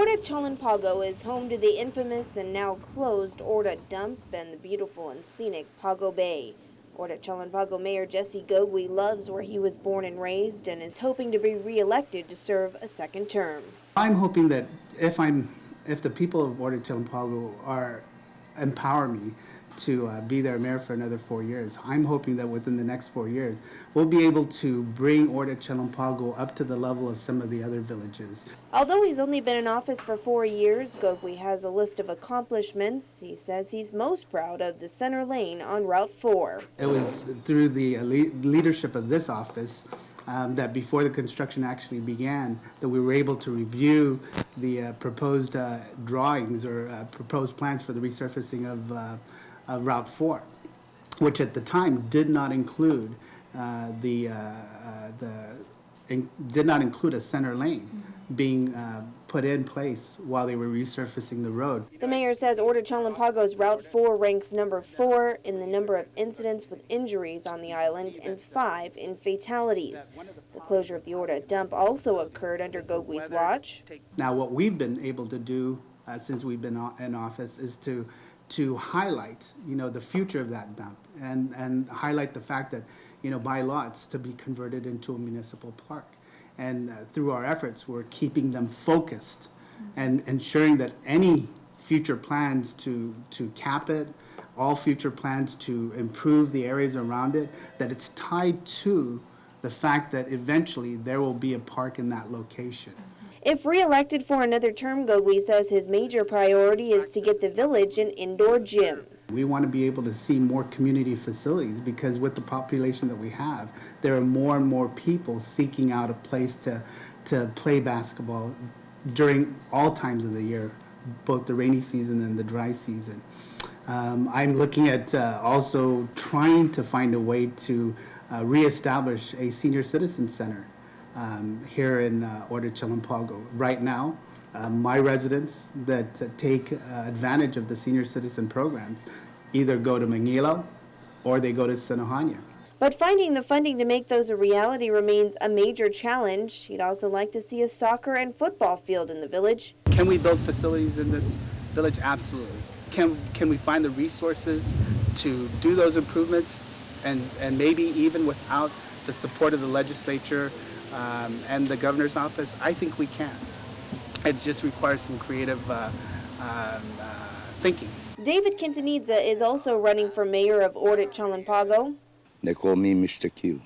Ordot-Chalan Pago is home to the infamous and now closed Ordot Dump and the beautiful and scenic Pago Bay. Ordot-Chalan Pago Mayor Jesse Gowi loves where he was born and raised and is hoping to be re-elected to serve a second term. I'm hoping that if the people of Ordot-Chalan Pago empower me to be their mayor for another 4 years, I'm hoping that within the next 4 years, we'll be able to bring Ordot-Chalan Pago up to the level of some of the other villages. Although he's only been in office for 4 years, Gowi has a list of accomplishments. He says he's most proud of the center lane on Route 4. It was through the leadership of this office that before the construction actually began, that we were able to review the proposed drawings or proposed plans for the resurfacing of Route 4, which at the time did not include did not include a center lane being put in place while they were resurfacing the road. The mayor says Ordot-Chalan Pago's Route 4 ranks number 4 in the number of incidents with injuries on the island and 5 in fatalities. The closure of the Ordot dump also occurred under Gowi's watch. Now, what we've been able to do since we've been in office is to highlight, the future of that dump and highlight the fact that, by lots to be converted into a municipal park. And through our efforts, we're keeping them focused and ensuring that any future plans to cap it, all future plans to improve the areas around it, that it's tied to the fact that eventually there will be a park in that location. If re-elected for another term, Gowi says his major priority is to get the village an indoor gym. We want to be able to see more community facilities because with the population that we have, there are more and more people seeking out a place to play basketball during all times of the year, both the rainy season and the dry season. I'm looking at also trying to find a way to reestablish a senior citizen center here in Ordot-Chalan Pago. Right now, my residents that take advantage of the senior citizen programs either go to Manila or they go to Sinohanya. But finding the funding to make those a reality remains a major challenge. He'd also like to see a soccer and football field in the village. Can we build facilities in this village? Absolutely. Can we find the resources to do those improvements and maybe even without the support of the legislature and the governor's office? I think we can. It just requires some creative thinking. David Kenza is also running for mayor of Ordot-Chalan Pago. They call me Mr. Q.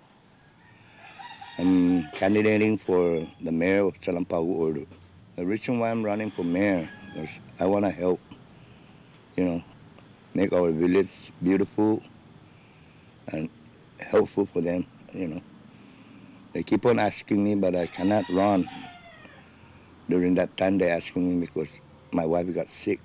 I'm candidating for the mayor of Chalan Pago Ordot. The reason why I'm running for mayor is I want to help, make our village beautiful and helpful for them, They keep on asking me, but I cannot run. During that time, they're asking me because my wife got sick,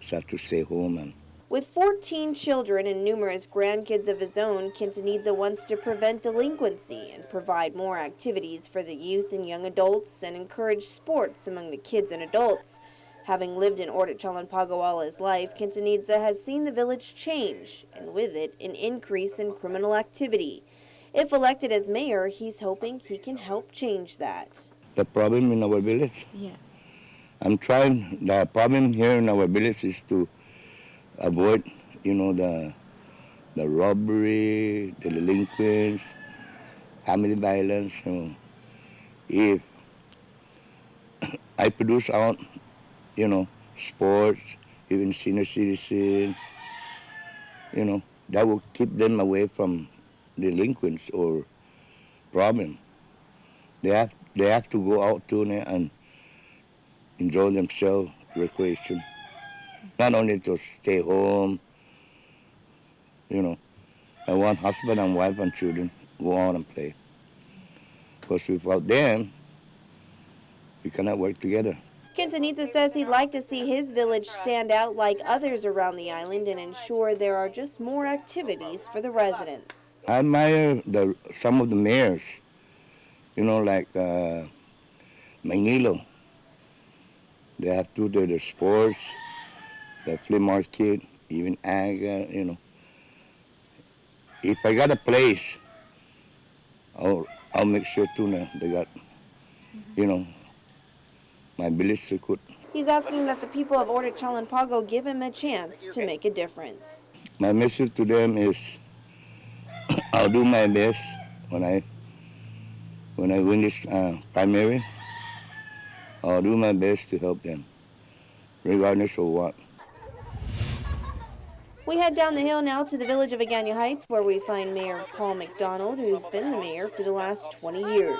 so I had to stay home. With 14 children and numerous grandkids of his own, Kenza wants to prevent delinquency and provide more activities for the youth and young adults and encourage sports among the kids and adults. Having lived in Ordot-Chalan Pago all his life, Kenza has seen the village change, and with it, an increase in criminal activity. If elected as mayor, he's hoping he can help change that. The problem in our village? Yeah. I'm trying. The problem here in our village is to avoid, the robbery, the delinquents, family violence. If I produce out, sports, even senior citizens, that will keep them away from delinquents or problem. They have to go out to and enjoy themselves, recreation. Not only to stay home, I want husband and wife and children go out and play. Because without them, we cannot work together. Kenza says he'd like to see his village stand out like others around the island and ensure there are just more activities for the residents. I admire some of the mayors, like Manilo. They have to do the sports, the flea market, even ag, If I got a place, I'll make sure too now they got, my village Sukut. He's asking that the people of Ordot-Chalan Pago give him a chance to make a difference. My message to them is I'll do my best when I win this primary. I'll do my best to help them, regardless of what. We head down the hill now to the village of Agana Heights, where we find Mayor Paul McDonald, who's been the mayor for the last 20 years.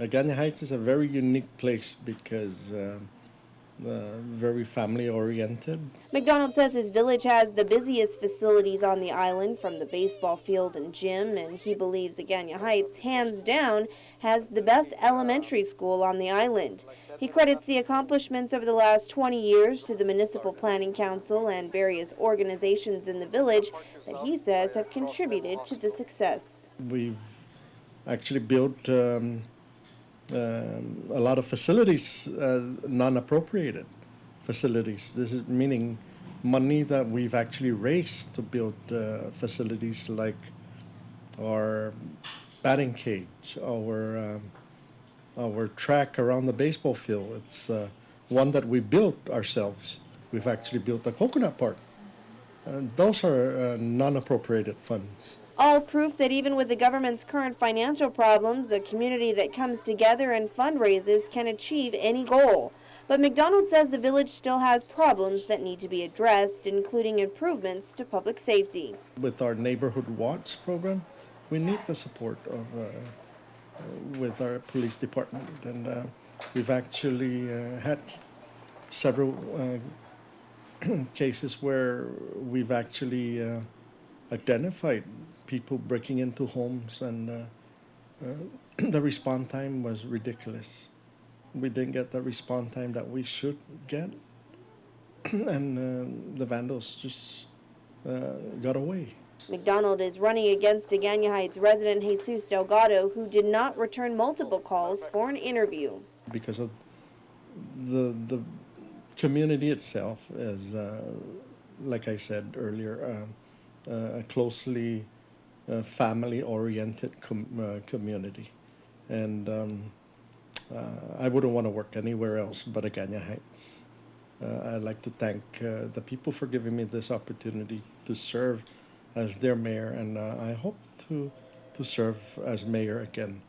Agana Heights is a very unique place because very family-oriented. McDonald says his village has the busiest facilities on the island, from the baseball field and gym, and he believes Agana Heights, hands down, has the best elementary school on the island. He credits the accomplishments over the last 20 years to the Municipal Planning Council and various organizations in the village that he says have contributed to the success. We've actually built a lot of facilities, non-appropriated facilities. This is meaning money that we've actually raised to build facilities like our batting cage, our track around the baseball field. It's one that we built ourselves. We've actually built a coconut park. Those are non-appropriated funds. All proof that even with the government's current financial problems, a community that comes together and fundraises can achieve any goal. But McDonald says the village still has problems that need to be addressed, including improvements to public safety. With our Neighborhood Watch program, we need the support of with our police department, and we've actually had several cases where we've actually identified people breaking into homes, and the response time was ridiculous. We didn't get the response time that we should get, and the vandals just got away. McDonald is running against Agana Heights resident Jesus Delgado, who did not return multiple calls for an interview. Because of the community itself is, like I said earlier, a closely family-oriented community, and I wouldn't want to work anywhere else but Agana Heights. I'd like to thank the people for giving me this opportunity to serve as their mayor, and I hope to serve as mayor again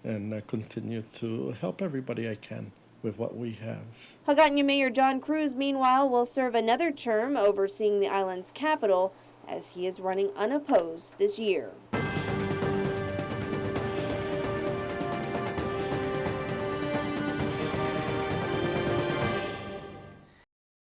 and continue to help everybody I can with what we have. Hagatna Mayor John Cruz, meanwhile, will serve another term overseeing the island's capital, as he is running unopposed this year.